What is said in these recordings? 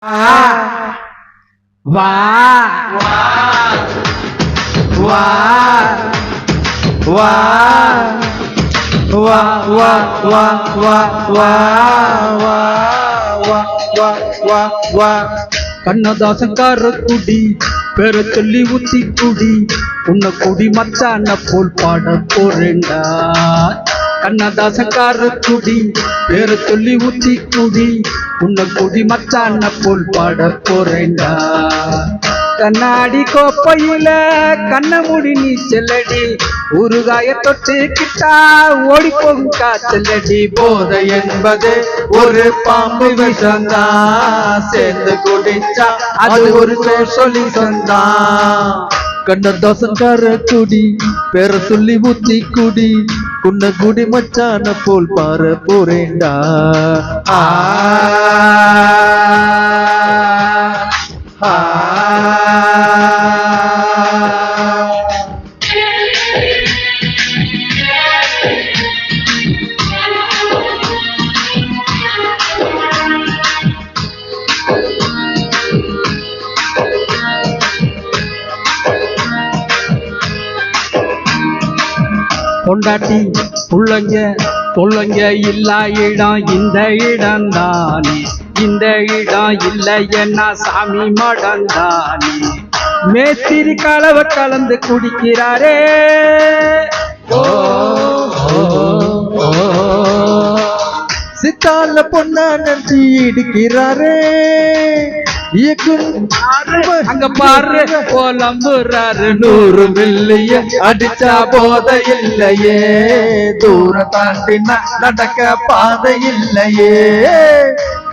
வா வா வா வா வா வா வா வா வா வா வா வா கண்ணதாசக்கார குடி பெற சொல்லி ஊத்தி குடி உன்னை குடி மச்சான போல் பாட போறேண்டா. கண்ணதாசக்கார குடி பெற சொல்லி ஊத்தி குடி உன்னை குடி மச்சான போல் பாட போறேண்டா. கண்ணாடி கோப்பையில கண்ண மூடி நீ செல்லடி, ஊறுகாய தொட்டு கிட்டா ஓடி போகும் காத்தலடி. போதை என்பது ஒரு பாம்பு விஷந்தா, சேர்ந்து குடிச்சா அது ஒரு சொல்லி சொந்தா. கண்ணதாசன்கார குடி பேர சொல்லி ஊத்தி குடி உன்ன குடி மச்சான போல் பார போறேண்டா. பொண்டாட்டி புள்ளங்க சொல்லுங்க இல்லா இடம் இந்த இடம் தானே, இந்த இடம் இல்லை என்ன சாமி மடம் தானே. மேத்திரி கலவ கலந்து குடிக்கிறாரே, சித்தால பொண்ணா நன்றி இடிக்கிறாரே. அங்க பாரு போலம்புறாரு 100 மில்லிய அடிச்சா போத இல்லையே, தூர தாண்டினா நடக்க பாதை இல்லையே.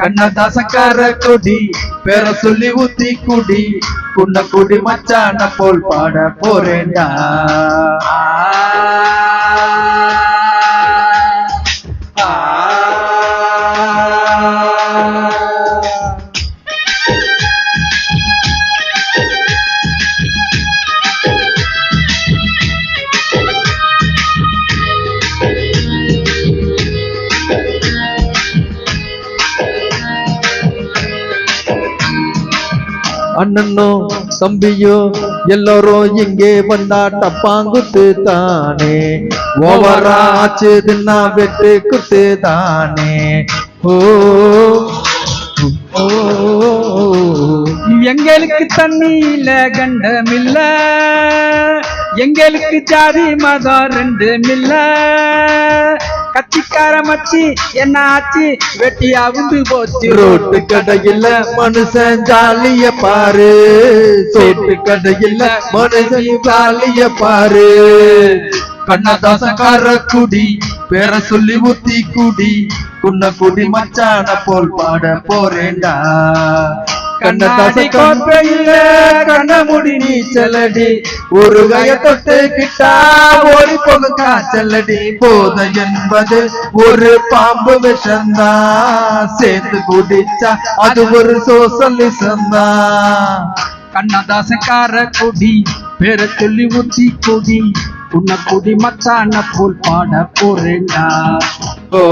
கண்ணதாசக்கார கொடி பேர சொல்லி ஊத்தி குடி குன்ன குடி மச்சான போல் பாட போறேண்டா. அண்ணனோ தம்பியோ எல்லாரும் இங்கே வந்தா டப்பாங்குத்து தானே, ஓவராச்சுதுன்னா வெட்டு குத்து தானே. ஓ எங்களுக்கு தண்ணியில கண்டமில்ல, எங்களுக்கு ஜாதி மதம் ரெண்டுமில்ல. கத்திக்கார மச்சி என்ன ஆச்சு வெட்டி அவுந்து போச்சு. ரோட்டு கடையில மனுஷன் ஜாலிய பாரு, சோட்டு கடையில மனுஷன் ஜாலிய பாரு. கண்ணதாசக்கார குடி பேர சொல்லி ஊத்தி குடி குன்ன குடி மச்சான போல் பாட போறேண்டா. கண்ணதாச கோப்பையில கண்ண முடி நீ செல்லடி, ஒரு கைய தொட்டு கிட்டா ஓடி போக காச்சல்லடி. போதை என்பது ஒரு பாம்பு விஷந்தா, சேர்ந்து குடிச்சா அது ஒரு சோசலிசந்தா. கண்ணதாசக்கார குடி பேர சொல்லி ஊத்தி குடி உன்ன குடி மச்சான போல் பாட போறேண்டா. ஓ